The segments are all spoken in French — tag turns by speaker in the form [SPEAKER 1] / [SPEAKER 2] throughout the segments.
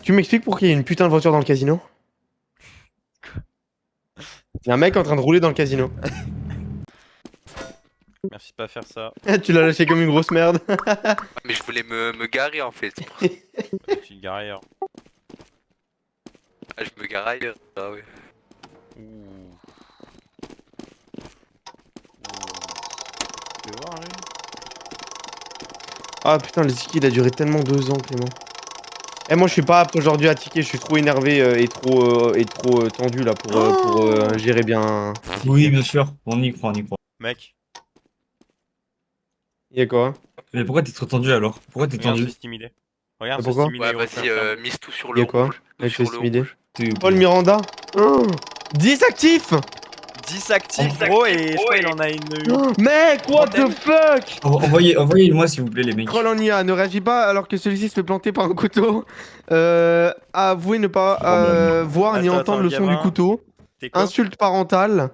[SPEAKER 1] Tu m'expliques pourquoi il y a une putain de voiture dans le casino? Il y a un mec en train de rouler dans le casino.
[SPEAKER 2] Merci de pas faire ça.
[SPEAKER 1] Tu l'as lâché comme une grosse merde.
[SPEAKER 3] Mais je voulais me garer en fait. C'est pour ça.
[SPEAKER 2] Tu te gares ailleurs.
[SPEAKER 3] Ah, je me gare ailleurs. Ah ouais.
[SPEAKER 2] Ouh. Tu veux voir lui?
[SPEAKER 1] Ah putain, le ski il a duré tellement 2 ans, Clément. Eh, moi je suis pas apte aujourd'hui à ticker, je suis trop énervé et trop tendu là pour gérer bien.
[SPEAKER 4] Oui, bien sûr, on y croit, on y croit.
[SPEAKER 2] Mec,
[SPEAKER 1] Il y a quoi?
[SPEAKER 4] Mais pourquoi t'es trop tendu alors? Pourquoi t'es
[SPEAKER 2] regarde
[SPEAKER 4] tendu?
[SPEAKER 2] ce stimulé. Regarde ce
[SPEAKER 1] Pourquoi?
[SPEAKER 2] stimulé.
[SPEAKER 3] Ouais,
[SPEAKER 2] refait
[SPEAKER 3] vas-y,
[SPEAKER 2] ça.
[SPEAKER 3] mise tout sur
[SPEAKER 1] Il y
[SPEAKER 3] le
[SPEAKER 1] a quoi?
[SPEAKER 3] rouge. Tout
[SPEAKER 1] Avec
[SPEAKER 3] sur
[SPEAKER 1] le
[SPEAKER 3] le
[SPEAKER 1] stimulé.
[SPEAKER 3] rouge.
[SPEAKER 1] Paul Miranda. 10 actifs.
[SPEAKER 2] 10 actifs gros et je crois qu'il en a une.
[SPEAKER 1] Mec, what the fuck?
[SPEAKER 4] Envoyez-moi s'il vous plaît les mecs.
[SPEAKER 1] Troll en IA, ne réagit pas alors que celui-ci se fait planter par un couteau. Avouez ne pas voir ni
[SPEAKER 2] Attends,
[SPEAKER 1] entendre le son
[SPEAKER 2] gamin.
[SPEAKER 1] du couteau.
[SPEAKER 2] T'es quoi?
[SPEAKER 1] Insulte parentale.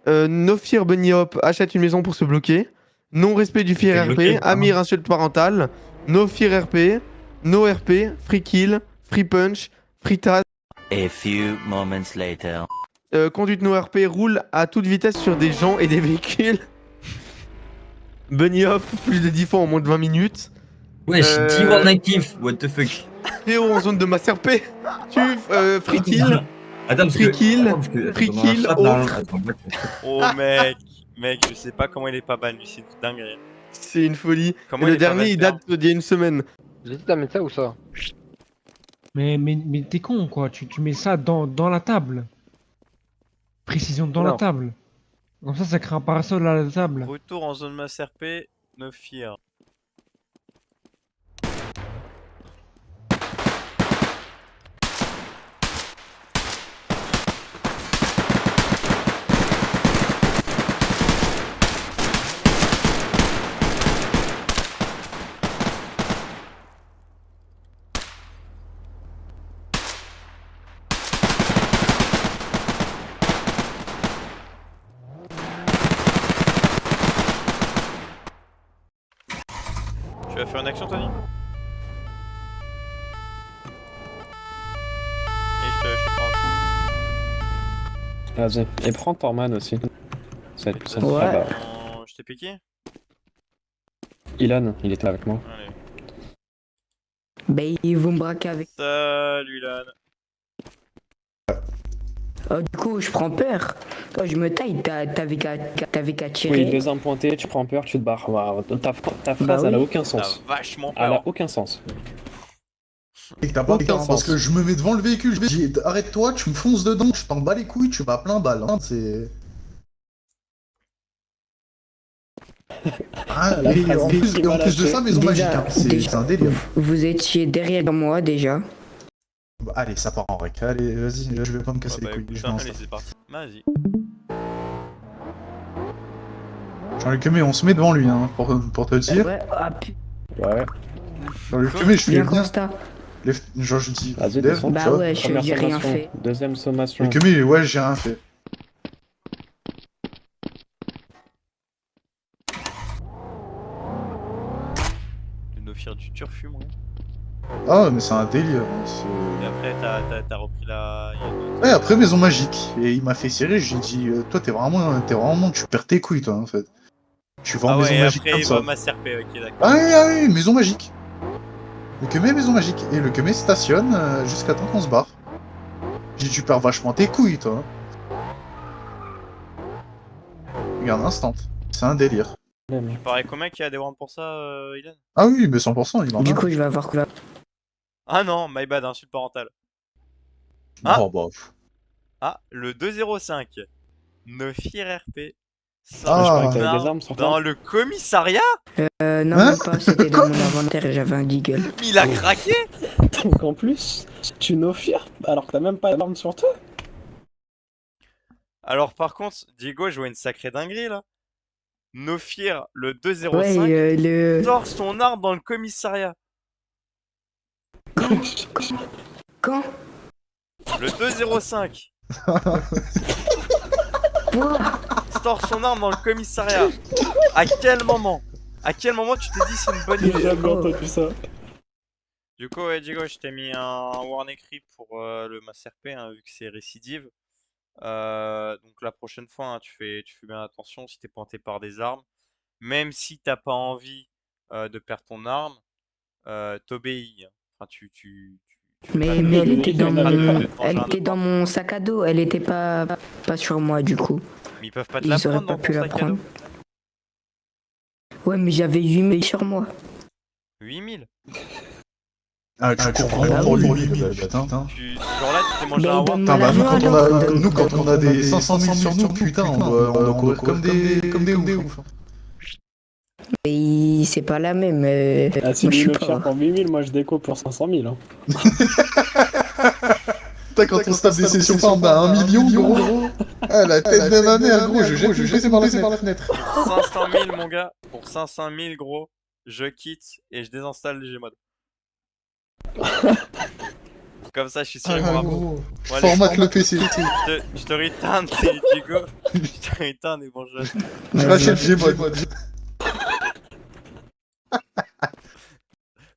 [SPEAKER 1] No fear bunny hop, achète une maison pour se bloquer. Non respect du fear
[SPEAKER 4] T'es
[SPEAKER 1] RP.
[SPEAKER 4] bloqué,
[SPEAKER 1] Amir insulte parentale. No fear RP. No RP. Free kill. Free punch. Free tas.
[SPEAKER 5] A few moments later.
[SPEAKER 1] Conduite no RP. Roule à toute vitesse sur des gens et des véhicules. Bunny hop, plus de 10 fois en moins de 20 minutes.
[SPEAKER 4] Wesh,
[SPEAKER 1] Euh,
[SPEAKER 4] 10 warn actifs, what the fuck.
[SPEAKER 1] Théo en zone de masse RP. Tu free kill.
[SPEAKER 4] Attends, parce
[SPEAKER 1] Free
[SPEAKER 4] que...
[SPEAKER 1] kill,
[SPEAKER 4] attends, parce que-
[SPEAKER 1] free
[SPEAKER 4] attends, dans la
[SPEAKER 1] kill,
[SPEAKER 4] chat,
[SPEAKER 1] oh.
[SPEAKER 4] normalement- attends,
[SPEAKER 2] Oh mec, mec, je sais pas comment il est pas ban lui, c'est dingue.
[SPEAKER 1] C'est une folie.
[SPEAKER 2] Comment
[SPEAKER 1] Et
[SPEAKER 2] il
[SPEAKER 1] le
[SPEAKER 2] est pas
[SPEAKER 1] dernier, il
[SPEAKER 2] ban,
[SPEAKER 1] date d'il y a une semaine.
[SPEAKER 6] J'hésite à mettre ça ou ça.
[SPEAKER 7] Mais t'es con quoi, tu mets ça dans la table. Précision dans la
[SPEAKER 6] Non.
[SPEAKER 7] table. Comme ça crée un parasol à la table.
[SPEAKER 2] Retour en zone masse RP, no fear. Tu vas faire une action, Tony? Et je te prends.
[SPEAKER 8] Vas-y, et prends Torman aussi. Ça te
[SPEAKER 9] Ouais.
[SPEAKER 8] fera, bah,
[SPEAKER 2] Je t'ai piqué?
[SPEAKER 8] Ilan, il était avec moi.
[SPEAKER 2] Allez.
[SPEAKER 9] Bah, ils vont me braquer avec.
[SPEAKER 2] Salut Lan.
[SPEAKER 9] Oh, du coup, je prends peur. Quand je me taille, t'avais qu'à
[SPEAKER 8] Oui,
[SPEAKER 9] tirer.
[SPEAKER 8] deuxième pointé, tu prends peur, tu te barres. Waouh, ta phrase,
[SPEAKER 9] Bah oui.
[SPEAKER 8] elle a aucun
[SPEAKER 2] T'as
[SPEAKER 8] sens.
[SPEAKER 2] vachement
[SPEAKER 8] Elle a
[SPEAKER 2] peur.
[SPEAKER 8] aucun sens.
[SPEAKER 10] Et que t'as pas
[SPEAKER 8] Aucun
[SPEAKER 10] peur, parce
[SPEAKER 8] sens.
[SPEAKER 10] que je me mets devant le véhicule, je dis arrête-toi, tu me fonces dedans, je t'en bats les couilles, tu vas plein balle, hein, c'est... Ah,
[SPEAKER 8] La
[SPEAKER 10] et
[SPEAKER 8] phrase
[SPEAKER 10] en plus,
[SPEAKER 8] qui
[SPEAKER 10] et en
[SPEAKER 8] m'a
[SPEAKER 10] plus de
[SPEAKER 8] lâché.
[SPEAKER 10] ça, maison magique, hein, c'est un délire.
[SPEAKER 9] Vous étiez derrière moi déjà.
[SPEAKER 10] Bah, allez, ça part en rec, allez, vas-y, là je vais pas me casser
[SPEAKER 2] Ouais,
[SPEAKER 10] les
[SPEAKER 2] bah
[SPEAKER 10] couilles,
[SPEAKER 2] écoute,
[SPEAKER 10] je
[SPEAKER 2] hein,
[SPEAKER 10] lance
[SPEAKER 2] allez
[SPEAKER 10] ça.
[SPEAKER 2] c'est parti. Vas-y.
[SPEAKER 10] Jean-Luc Quemet, on se met devant lui, hein, pour te dire.
[SPEAKER 9] Ouais, ah,
[SPEAKER 8] Ouais,
[SPEAKER 10] Jean-Luc Quemet, je fais
[SPEAKER 9] bien
[SPEAKER 10] bien.
[SPEAKER 9] constat.
[SPEAKER 10] Genre, je dis,
[SPEAKER 8] vas-y,
[SPEAKER 10] lève,
[SPEAKER 8] descends.
[SPEAKER 9] Bah
[SPEAKER 10] tu vois.
[SPEAKER 9] ouais, j'ai
[SPEAKER 8] Première
[SPEAKER 9] rien
[SPEAKER 8] sommation,
[SPEAKER 9] fait.
[SPEAKER 8] deuxième sommation.
[SPEAKER 10] Jean-Luc Quemet, ouais, j'ai rien fait.
[SPEAKER 2] Le no fear du turfu, moi.
[SPEAKER 10] Ah, mais c'est un délire, hein, c'est...
[SPEAKER 2] Et après, t'as repris la. il y a une autre-
[SPEAKER 10] Ouais, après maison magique, et il m'a fait serrer, j'ai dit, toi t'es vraiment, tu perds tes couilles, toi, en fait. Tu vas en
[SPEAKER 2] Ah
[SPEAKER 10] maison
[SPEAKER 2] ouais, et
[SPEAKER 10] magique
[SPEAKER 2] après,
[SPEAKER 10] comme
[SPEAKER 2] il
[SPEAKER 10] ça.
[SPEAKER 2] va masse RP, ok, d'accord.
[SPEAKER 10] Ah oui, maison magique. Le Quemet, maison magique. Et le Quemet stationne jusqu'à temps qu'on se barre. J'ai dit, tu perds vachement tes couilles, toi. Regarde, instant. C'est un délire.
[SPEAKER 2] Tu parais combien qu'il y a des rounds pour ça, Ilan?
[SPEAKER 10] Ah oui, mais 100%, il en
[SPEAKER 9] Du
[SPEAKER 10] a.
[SPEAKER 9] coup, je vais avoir quoi?
[SPEAKER 2] Ah non, my bad, insulte parentale. Ah.
[SPEAKER 10] Oh, bah.
[SPEAKER 2] Ah, le 205. No fear RP.
[SPEAKER 10] Ah.
[SPEAKER 8] Je croyais que
[SPEAKER 2] Sort
[SPEAKER 8] t'avais des armes sur toi.
[SPEAKER 2] dans le commissariat?
[SPEAKER 9] Non,
[SPEAKER 10] Hein
[SPEAKER 9] même pas, c'était dans mon inventaire et j'avais un deagle.
[SPEAKER 2] Mais il a craqué?
[SPEAKER 8] Donc en plus, tu n'offres alors que t'as même pas d'armes sur toi.
[SPEAKER 2] Alors par contre, Diego jouait une sacrée dinguerie là. No fear, le 205,
[SPEAKER 9] Ouais, le.
[SPEAKER 2] sort son arme dans le commissariat.
[SPEAKER 9] Quand?
[SPEAKER 2] Le 205
[SPEAKER 9] Quoi?
[SPEAKER 2] sort son arme dans le commissariat. À quel moment? À quel moment tu t'es dit c'est une bonne
[SPEAKER 8] J'ai
[SPEAKER 2] idée?
[SPEAKER 8] jamais entendu ça.
[SPEAKER 2] Du coup, ouais, Diego, je t'ai mis un warn écrit pour le mass RP, hein, vu que c'est récidive. Donc la prochaine fois, hein, tu fais bien attention si t'es pointé par des armes. Même si t'as pas envie de perdre ton arme, t'obéis, hein. Enfin, tu fais pas
[SPEAKER 9] Mais elle était dans
[SPEAKER 8] Il y en avait pas.
[SPEAKER 9] mon, elle était dans mon sac à dos. Elle était pas sur moi du coup.
[SPEAKER 2] Mais ils peuvent pas te la
[SPEAKER 9] Ils auraient
[SPEAKER 2] prendre
[SPEAKER 9] pas
[SPEAKER 2] dans
[SPEAKER 9] pu
[SPEAKER 2] ton
[SPEAKER 9] la
[SPEAKER 2] sac à dos.
[SPEAKER 9] prendre. Ouais, mais j'avais 8000 sur moi.
[SPEAKER 2] 8000.
[SPEAKER 10] Ah, tu cours
[SPEAKER 9] Ah
[SPEAKER 10] vraiment pour
[SPEAKER 9] oui.
[SPEAKER 10] 8000, putain.
[SPEAKER 2] Genre là, tu t'es mangé
[SPEAKER 9] Mais
[SPEAKER 2] un
[SPEAKER 9] il donne
[SPEAKER 2] warn.
[SPEAKER 9] moi
[SPEAKER 10] Putain, bah,
[SPEAKER 9] l'argent alors.
[SPEAKER 10] nous, quand on a des 500 000 sur nous, putain, on doit courir comme des oufs.
[SPEAKER 9] Et c'est pas la même.
[SPEAKER 8] Ah, si
[SPEAKER 9] Moi, je
[SPEAKER 8] lui
[SPEAKER 9] suis
[SPEAKER 8] le
[SPEAKER 9] pas.
[SPEAKER 8] fier pour 8000, moi je déco pour 500 000. Hein.
[SPEAKER 10] Putain, quand on se tape des sessions farm à 1 million, gros. Ah, la tête de ma mère, gros, je jette mon PC par la fenêtre.
[SPEAKER 2] Pour 500 000, mon gars. Pour 500 000, gros, je quitte et je désinstalle le Gmod. Comme ça, je suis sûr
[SPEAKER 10] Ah,
[SPEAKER 2] qu'ils m'aura pas.
[SPEAKER 10] gros.
[SPEAKER 2] Bon, allez,
[SPEAKER 10] Formate le PC.
[SPEAKER 2] je te return, c'est Diego. Je te return et bon,
[SPEAKER 10] Je rachète Gmod.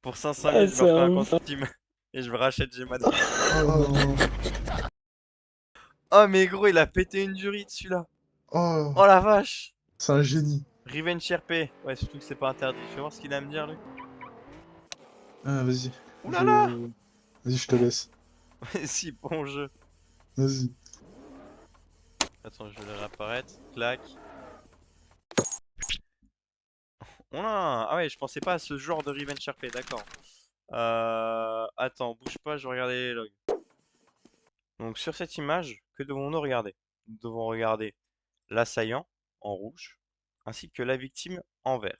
[SPEAKER 2] pour 500 000,
[SPEAKER 8] Ah,
[SPEAKER 2] je me
[SPEAKER 8] c'est
[SPEAKER 2] refais
[SPEAKER 8] un
[SPEAKER 2] un
[SPEAKER 8] ouf.
[SPEAKER 2] compte Steam et je me rachète Gmod.
[SPEAKER 10] Oh,
[SPEAKER 2] Oh, mais gros, il a pété une durite celui-là.
[SPEAKER 10] oh,
[SPEAKER 2] Oh la vache.
[SPEAKER 10] c'est un génie.
[SPEAKER 2] Revenge RP. Ouais, surtout que c'est pas interdit. Je vais voir ce qu'il a à me dire, lui.
[SPEAKER 10] Ah, vas-y.
[SPEAKER 2] Ouh là là.
[SPEAKER 10] Vas-y, je te laisse.
[SPEAKER 2] Si, bon jeu.
[SPEAKER 10] Vas-y.
[SPEAKER 2] Attends, je vais le réapparaître. Clac. Oh là. Ah ouais, je pensais pas à ce genre de Revenge RP, d'accord. Attends, bouge pas, je vais regarder les logs. Donc sur cette image, que devons-nous regarder? Nous devons regarder l'assaillant en rouge, ainsi que la victime en vert.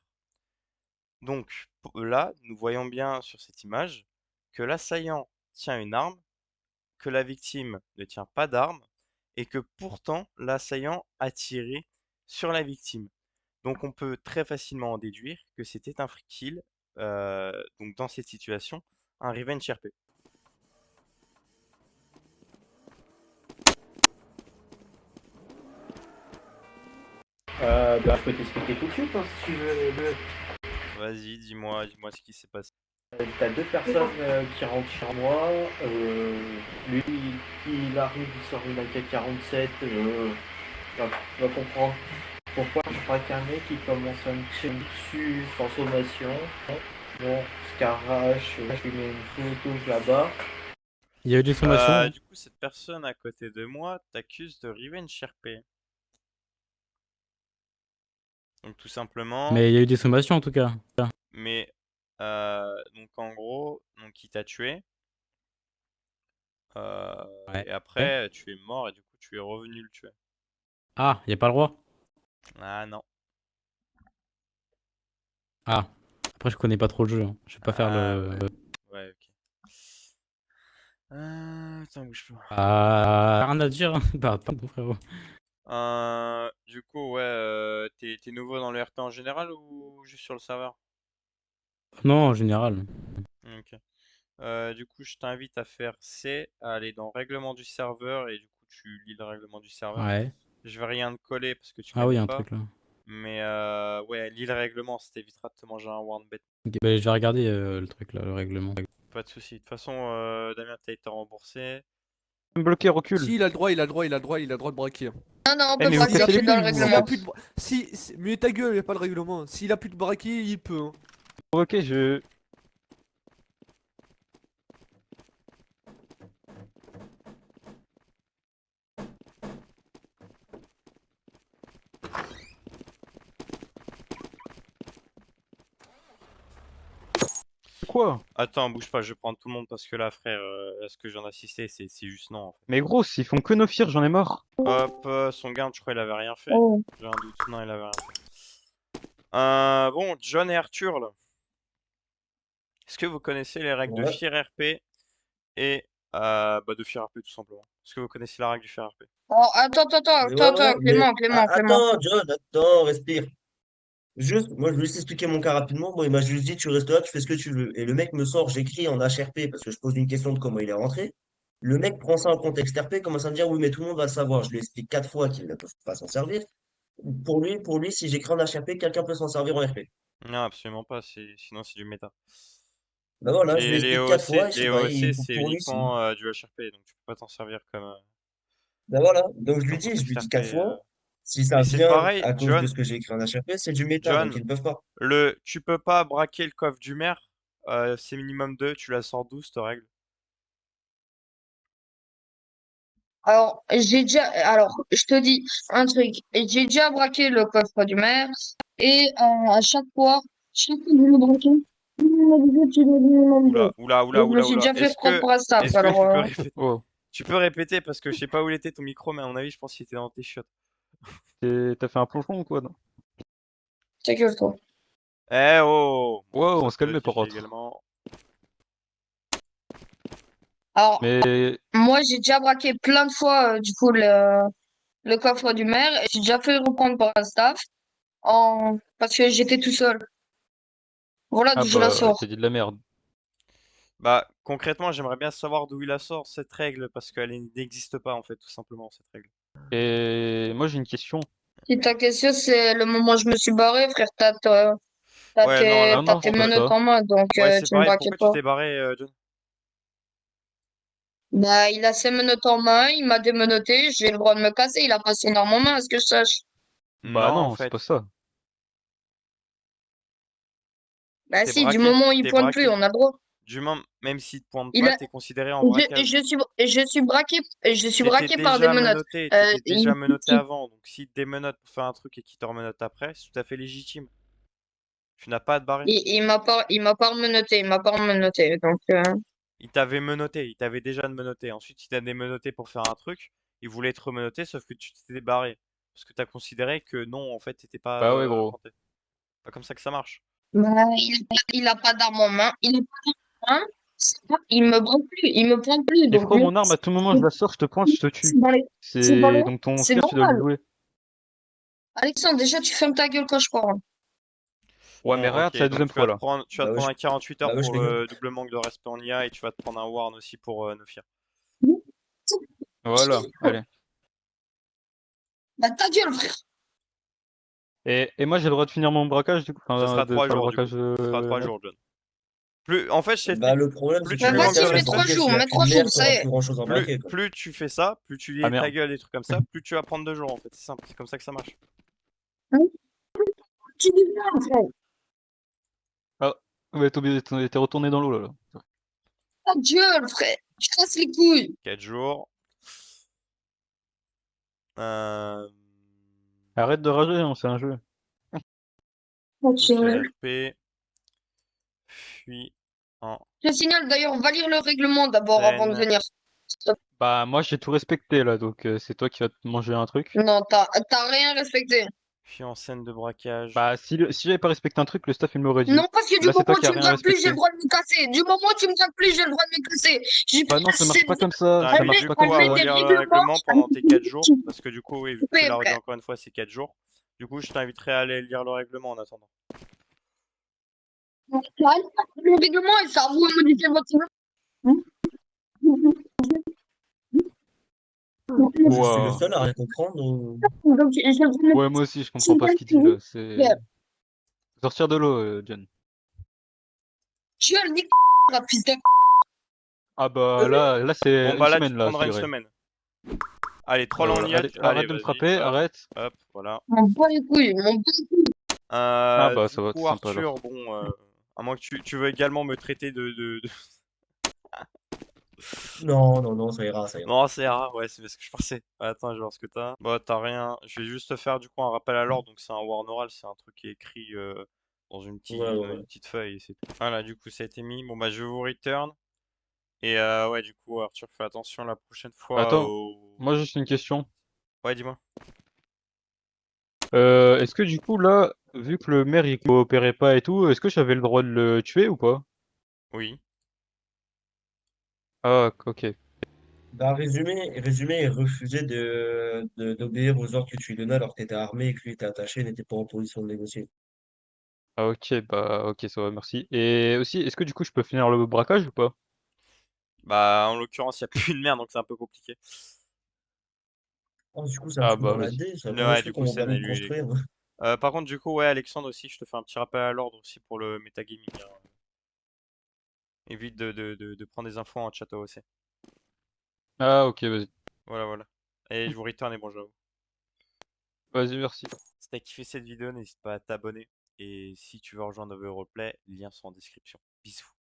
[SPEAKER 2] Donc là, nous voyons bien sur cette image que l'assaillant tient une arme, que la victime ne tient pas d'arme, et que pourtant l'assaillant a tiré sur la victime. Donc on peut très facilement en déduire que c'était un free kill, donc dans cette situation, un revenge RP.
[SPEAKER 6] Bah, je peux t'expliquer tout de suite hein, si tu veux.
[SPEAKER 2] Vas-y, dis-moi ce qui s'est passé.
[SPEAKER 6] T'as deux personnes qui rentrent chez moi. Lui, il arrive, il sort une AK-47. Tu vas comprendre pourquoi je crois qu'un mec qui commence à me tirer dessus sans sommation. Bon, Scarache, je lui mets une photo, je la barre.
[SPEAKER 11] Il y a eu des sommations.
[SPEAKER 2] Du coup, cette personne à côté de moi t'accuse de revenge RP. Donc tout simplement.
[SPEAKER 11] Mais il y a eu des sommations en tout cas.
[SPEAKER 2] Mais donc en gros, donc il t'a tué.
[SPEAKER 11] Ouais.
[SPEAKER 2] Et après, tu es mort et du coup, tu es revenu le tuer.
[SPEAKER 11] Ah, il n'y a pas le droit.
[SPEAKER 2] Ah non.
[SPEAKER 11] Ah. Après, je connais pas trop le jeu. Hein. Je vais pas faire le.
[SPEAKER 2] Ouais, ok. Attends, bouge pas.
[SPEAKER 11] Ah, rien à dire. Hein. Bah, pas mon frérot.
[SPEAKER 2] Du coup, ouais, t'es nouveau dans le RP en général ou juste sur le serveur?
[SPEAKER 11] Non, en général.
[SPEAKER 2] Ok. Du coup, je t'invite à faire C, à aller dans règlement du serveur et du coup, tu lis le règlement du serveur.
[SPEAKER 11] Ouais.
[SPEAKER 2] Je vais rien te coller parce que tu
[SPEAKER 11] Ah oui,
[SPEAKER 2] connais
[SPEAKER 11] un
[SPEAKER 2] pas.
[SPEAKER 11] truc là.
[SPEAKER 2] Mais ouais, lis le règlement, ça t'évitera de te manger un warn bet.
[SPEAKER 11] Ok, bah, je vais regarder le truc là, le règlement.
[SPEAKER 2] Pas de soucis. De toute façon, Damien, t'as été remboursé.
[SPEAKER 12] Bloqué, recul.
[SPEAKER 13] Si, il a le droit, il a le droit, il a le droit, il a le droit de braquer.
[SPEAKER 9] Non, non, on
[SPEAKER 12] Eh,
[SPEAKER 9] peut
[SPEAKER 12] mais
[SPEAKER 9] pas
[SPEAKER 12] vous cassez
[SPEAKER 9] sortir
[SPEAKER 12] les
[SPEAKER 9] dans le
[SPEAKER 12] couilles, vous.
[SPEAKER 13] S'il
[SPEAKER 9] règlement.
[SPEAKER 13] a plus de... Mais ta gueule, il a pas de règlement. S'il a plus de braquer, il peut. Hein.
[SPEAKER 12] Ok, je... Quoi?
[SPEAKER 2] Attends, bouge pas, je vais prendre tout le monde parce que là, frère, ce que j'en assisté, c'est juste non. En fait.
[SPEAKER 12] Mais gros, s'ils font que nos fiers, j'en ai marre.
[SPEAKER 2] Hop, son garde, je crois, il avait rien fait.
[SPEAKER 9] Oh.
[SPEAKER 2] J'ai un doute. Non, il avait rien fait. Bon, John et Arthur, là. Est-ce que vous connaissez les règles de Fier RP et de Fier RP tout simplement? Est-ce que vous connaissez la règle du Fier RP?
[SPEAKER 9] Oh, attends, Clément.
[SPEAKER 6] Attends, John, attends, respire. Juste, moi je vais juste expliquer mon cas rapidement. Bon, il m'a juste dit tu restes là, tu fais ce que tu veux. Et le mec me sort, j'écris en HRP parce que je pose une question de comment il est rentré. Le mec prend ça en contexte RP, commence à me dire oui, mais tout le monde va le savoir. Je lui explique 4 fois qu'il ne peut pas s'en servir. Pour lui, si j'écris en HRP, quelqu'un peut s'en servir en RP.
[SPEAKER 2] Non, absolument pas, sinon c'est du méta.
[SPEAKER 4] Bah voilà, je lui ai
[SPEAKER 2] Et
[SPEAKER 4] expliqué 4 fois, je sais
[SPEAKER 2] les
[SPEAKER 4] pas,
[SPEAKER 2] OEC, c'est
[SPEAKER 4] pour lui, c'est...
[SPEAKER 2] uniquement du HRP, donc tu peux pas t'en servir
[SPEAKER 4] Bah voilà, donc je lui
[SPEAKER 2] comme
[SPEAKER 4] dis, je lui
[SPEAKER 2] contexte
[SPEAKER 4] dis
[SPEAKER 2] RP.
[SPEAKER 4] 4 fois, si ça
[SPEAKER 2] Mais c'est
[SPEAKER 4] vient
[SPEAKER 2] pareil,
[SPEAKER 4] à cause de ce que j'ai écrit en HRP, c'est du méta, donc
[SPEAKER 2] John,
[SPEAKER 4] ils ne peuvent pas.
[SPEAKER 2] tu peux pas braquer le coffre du maire, c'est minimum 2, tu la sors 12, te règle.
[SPEAKER 9] Alors, je te dis un truc. J'ai déjà braqué le coffre du maire et à chaque fois que je le braquais, il m'a dit que tu dois minimum deux.
[SPEAKER 2] Oula,
[SPEAKER 9] Donc, je me suis
[SPEAKER 2] oula.
[SPEAKER 9] déjà fait prendre pour un staff.
[SPEAKER 2] Est-ce que
[SPEAKER 9] Alors,
[SPEAKER 2] tu peux répéter?
[SPEAKER 12] Oh.
[SPEAKER 2] Tu peux répéter parce que je sais pas où il était ton micro, mais à mon avis, je pense qu'il était dans tes chiottes.
[SPEAKER 12] T'as fait un plongeon ou quoi, non?
[SPEAKER 9] c'est que toi.
[SPEAKER 2] Eh oh!
[SPEAKER 12] Wow,
[SPEAKER 2] Ça
[SPEAKER 12] on se
[SPEAKER 2] peut
[SPEAKER 12] calme
[SPEAKER 2] être
[SPEAKER 12] par
[SPEAKER 2] ici
[SPEAKER 12] contre.
[SPEAKER 2] également.
[SPEAKER 9] Alors,
[SPEAKER 12] Mais
[SPEAKER 9] moi, j'ai déjà braqué plein de fois, du coup, le coffre du maire. Et j'ai déjà fait reprendre par un staff parce que j'étais tout seul. Voilà
[SPEAKER 12] ah
[SPEAKER 9] d'où je la
[SPEAKER 12] bah
[SPEAKER 9] sors.
[SPEAKER 12] t'as dit de la merde.
[SPEAKER 2] Bah, concrètement, j'aimerais bien savoir d'où il la sort, cette règle, parce qu'elle n'existe pas, en fait, tout simplement, cette règle.
[SPEAKER 12] Et moi j'ai une question.
[SPEAKER 9] Si ta question, c'est le moment où je me suis barré, frère,
[SPEAKER 2] Ouais, non, là,
[SPEAKER 12] Ah
[SPEAKER 9] t'as
[SPEAKER 12] non,
[SPEAKER 9] tes
[SPEAKER 12] c'est pas
[SPEAKER 9] menottes
[SPEAKER 12] ça.
[SPEAKER 9] en main, donc
[SPEAKER 2] ouais, c'est
[SPEAKER 9] tu me
[SPEAKER 2] pareil.
[SPEAKER 9] braquais
[SPEAKER 2] Pourquoi tu
[SPEAKER 9] pas.
[SPEAKER 2] t'es barré, John?
[SPEAKER 9] Bah, il a ses menottes en main, il m'a démenotté, j'ai le droit de me casser, il a pas son arme en main, est-ce que je sache?
[SPEAKER 2] Non,
[SPEAKER 12] Bah
[SPEAKER 2] en
[SPEAKER 12] non, c'est
[SPEAKER 2] fait,
[SPEAKER 12] pas ça.
[SPEAKER 9] Bah
[SPEAKER 2] t'es
[SPEAKER 9] si, du
[SPEAKER 2] braqué,
[SPEAKER 9] moment où il
[SPEAKER 2] t'es
[SPEAKER 9] pointe plus,
[SPEAKER 2] braqué.
[SPEAKER 9] on a le droit.
[SPEAKER 2] Même s'il te pointe
[SPEAKER 9] Il
[SPEAKER 2] pas,
[SPEAKER 9] a,
[SPEAKER 2] t'es considéré en braquage.
[SPEAKER 9] je suis
[SPEAKER 2] T'étais
[SPEAKER 9] braqué par des
[SPEAKER 2] déjà
[SPEAKER 9] menottes.
[SPEAKER 2] menotté,
[SPEAKER 9] Euh,
[SPEAKER 2] t'étais déjà
[SPEAKER 9] il,
[SPEAKER 2] menotté
[SPEAKER 9] il,
[SPEAKER 2] avant, donc s'il te démenote pour faire un truc et qu'il te remenote après, c'est tout à fait légitime. Tu n'as pas à te barrer.
[SPEAKER 9] il m'a pas menotté, il m'a pas menotté, donc,
[SPEAKER 2] Il t'avait menotté, il t'avait déjà menotté. Ensuite, il t'a démenotté pour faire un truc. Il voulait te remenoter, sauf que tu t'étais barré. Parce que t'as considéré que non, en fait, t'étais pas
[SPEAKER 12] Bah ouais gros.
[SPEAKER 2] planté. Pas comme ça que ça marche.
[SPEAKER 9] bah, il a pas d'arme en main, il a pas d'arme en main, il me braque plus, il me pointe plus,
[SPEAKER 12] Et
[SPEAKER 9] donc,
[SPEAKER 12] frérot, mon arme à tout moment je la sors, je te pointe, je te tue.
[SPEAKER 9] c'est dans les,
[SPEAKER 12] Donc ton
[SPEAKER 9] c'est
[SPEAKER 12] tir tu dois le
[SPEAKER 9] normal.
[SPEAKER 12] jouer.
[SPEAKER 9] Alexandre, déjà, tu fermes ta gueule quand je parle.
[SPEAKER 12] Ouais mais
[SPEAKER 2] Bon,
[SPEAKER 12] regarde,
[SPEAKER 2] ok,
[SPEAKER 12] c'est la
[SPEAKER 2] donc
[SPEAKER 12] deuxième fois là.
[SPEAKER 2] tu vas te
[SPEAKER 4] Bah ouais,
[SPEAKER 2] prendre un 48 heures
[SPEAKER 4] bah ouais, je
[SPEAKER 2] pour
[SPEAKER 4] rigole.
[SPEAKER 2] le double manque de respect en IA et tu vas te prendre un warn aussi pour Nofir.
[SPEAKER 12] Voilà, allez.
[SPEAKER 9] Bah, ta gueule, frère.
[SPEAKER 12] Et moi j'ai le droit de finir mon braquage du coup,
[SPEAKER 2] Ça
[SPEAKER 12] enfin
[SPEAKER 2] sera
[SPEAKER 12] de
[SPEAKER 2] 3
[SPEAKER 12] faire le
[SPEAKER 2] jours du coup.
[SPEAKER 12] braquage
[SPEAKER 2] Ça sera 3
[SPEAKER 12] là.
[SPEAKER 2] jours, John. En fait, je
[SPEAKER 4] Bah
[SPEAKER 2] t'explique.
[SPEAKER 4] le problème,
[SPEAKER 2] Plus
[SPEAKER 4] c'est
[SPEAKER 2] tu
[SPEAKER 4] que
[SPEAKER 9] Bah,
[SPEAKER 2] lui
[SPEAKER 4] dans ce
[SPEAKER 2] manques de
[SPEAKER 9] vas-y,
[SPEAKER 4] cas-là,
[SPEAKER 9] mets
[SPEAKER 4] ça
[SPEAKER 2] respect,
[SPEAKER 4] veut
[SPEAKER 9] 3
[SPEAKER 4] dire
[SPEAKER 9] jours,
[SPEAKER 4] qu'il n'y a
[SPEAKER 9] mets
[SPEAKER 4] plus
[SPEAKER 9] 3
[SPEAKER 4] de
[SPEAKER 9] jours,
[SPEAKER 4] merde,
[SPEAKER 9] ça y
[SPEAKER 4] t'auras
[SPEAKER 9] est.
[SPEAKER 4] plus grand-chose à braquer, quoi.
[SPEAKER 2] plus tu fais ça, plus tu
[SPEAKER 12] Ah
[SPEAKER 2] lis ta
[SPEAKER 12] merde.
[SPEAKER 2] gueule, des trucs comme ça, plus tu vas prendre 2 jours en fait. C'est simple, c'est comme ça que ça marche.
[SPEAKER 9] Tu dis bien, frère.
[SPEAKER 12] Ah, ouais, t'es retourné dans l'eau là.
[SPEAKER 9] Ta gueule, frère. Tu casses les couilles.
[SPEAKER 2] 4 jours. Euh...
[SPEAKER 12] Arrête de rager, hein, c'est un jeu.
[SPEAKER 2] Nofir RP. Puis en
[SPEAKER 9] Je te signale d'ailleurs, on va lire le règlement d'abord avant de
[SPEAKER 2] scène.
[SPEAKER 9] venir.
[SPEAKER 12] Bah moi j'ai tout respecté là, donc c'est toi qui vas te manger un truc.
[SPEAKER 9] Non, t'as rien respecté.
[SPEAKER 2] Puis en scène de braquage.
[SPEAKER 12] Bah si j'avais pas respecté un truc, le staff il m'aurait dit.
[SPEAKER 9] Non, parce que du
[SPEAKER 12] Là c'est
[SPEAKER 9] moment
[SPEAKER 12] toi
[SPEAKER 9] où
[SPEAKER 12] qui as
[SPEAKER 9] tu me
[SPEAKER 12] rien
[SPEAKER 9] braques plus, j'ai le
[SPEAKER 12] respecté.
[SPEAKER 9] droit de me casser. Du moment où tu me braques plus, j'ai le droit de me casser. J'ai
[SPEAKER 12] Bah non, ça marche pas comme ça,
[SPEAKER 2] Je
[SPEAKER 12] ça
[SPEAKER 2] t'invite
[SPEAKER 12] marche
[SPEAKER 2] du
[SPEAKER 12] pas
[SPEAKER 2] coup
[SPEAKER 12] comme
[SPEAKER 2] à
[SPEAKER 12] ça.
[SPEAKER 9] des
[SPEAKER 2] relire le
[SPEAKER 9] règlements.
[SPEAKER 2] règlement pendant tes 4 jours. Parce que du coup, oui, vu que tu l'as relu
[SPEAKER 9] Frère.
[SPEAKER 2] encore une fois, c'est 4 jours. Du coup, je t'inviterai à aller lire le règlement en attendant.
[SPEAKER 9] Le règlement, et ça à vous à modifier votre
[SPEAKER 4] Je suis le
[SPEAKER 12] Wow.
[SPEAKER 4] seul à rien comprendre.
[SPEAKER 9] Donc,
[SPEAKER 12] Ouais moi aussi je comprends pas ce qu'il dit là, c'est... Sortir de l'eau, John.
[SPEAKER 9] tu as le nick, la fils de...
[SPEAKER 12] Ah bah là c'est
[SPEAKER 2] Bon,
[SPEAKER 12] une
[SPEAKER 2] bah là, tu
[SPEAKER 12] semaine
[SPEAKER 2] te
[SPEAKER 12] là,
[SPEAKER 2] prendras
[SPEAKER 12] je
[SPEAKER 2] une
[SPEAKER 12] dirais.
[SPEAKER 2] semaine. Allez, troll en IA.
[SPEAKER 12] Allez,
[SPEAKER 2] Allez,
[SPEAKER 12] arrête de me
[SPEAKER 2] vas-y.
[SPEAKER 12] frapper,
[SPEAKER 2] Hop,
[SPEAKER 12] arrête.
[SPEAKER 2] hop, voilà.
[SPEAKER 9] Mon bon les couilles, mon bon les couilles.
[SPEAKER 12] Ah bah
[SPEAKER 2] Du
[SPEAKER 12] ça va,
[SPEAKER 2] coup,
[SPEAKER 12] c'est sympa
[SPEAKER 2] Arthur,
[SPEAKER 12] alors.
[SPEAKER 2] bon, à moins que tu veux également me traiter
[SPEAKER 4] Non, non, non, ça ira, ça ira.
[SPEAKER 2] Non, c'est rare, ouais, c'est ce que je pensais. Attends, je vais voir ce que t'as. Bah, t'as rien. Je vais juste te faire du coup un rappel à l'ordre. Donc, c'est un warn oral, c'est un truc qui est écrit dans
[SPEAKER 4] Ouais, ouais,
[SPEAKER 2] dans
[SPEAKER 4] ouais.
[SPEAKER 2] une petite feuille et c'est tout. Voilà, du coup, ça a été mis. Bon, bah, je vous return. Et ouais, du coup, Arthur, fais attention la prochaine fois
[SPEAKER 12] Attends,
[SPEAKER 2] au.
[SPEAKER 12] moi juste une question.
[SPEAKER 2] Ouais, dis-moi.
[SPEAKER 12] Est-ce que du coup là, vu que le maire il coopérait pas et tout, est-ce que j'avais le droit de le tuer ou pas?
[SPEAKER 2] Oui.
[SPEAKER 12] Ah ok.
[SPEAKER 4] Bah, résumé, il refusait d'obéir aux ordres que tu lui donnais alors que t'étais armé et que lui était attaché, n'était pas en position de négocier.
[SPEAKER 12] Ah ok, bah ok, ça va, merci. Et aussi, est-ce que du coup je peux finir le braquage ou pas?
[SPEAKER 2] Bah, en l'occurrence, il n'y a plus de merde, donc c'est un peu compliqué.
[SPEAKER 4] Oh, du coup, ça me
[SPEAKER 12] Ah
[SPEAKER 4] fout
[SPEAKER 12] bah
[SPEAKER 4] dans la
[SPEAKER 12] vas-y.
[SPEAKER 4] D, ça a vraiment
[SPEAKER 2] Ouais,
[SPEAKER 4] fait
[SPEAKER 2] du
[SPEAKER 4] qu'on
[SPEAKER 2] coup,
[SPEAKER 4] m'a
[SPEAKER 2] c'est
[SPEAKER 4] permis de
[SPEAKER 2] annulé.
[SPEAKER 4] construire.
[SPEAKER 2] Par contre, du coup, ouais, Alexandre aussi, je te fais un petit rappel à l'ordre aussi pour le metagaming, hein. Évite de prendre des infos en chat OC.
[SPEAKER 12] Ah, ok, vas-y.
[SPEAKER 2] Voilà, voilà. Et je vous return et bonjour à vous.
[SPEAKER 12] Vas-y, merci.
[SPEAKER 2] Si t'as kiffé cette vidéo, n'hésite pas à t'abonner. Et si tu veux rejoindre Overplay, liens sont en description. Bisous.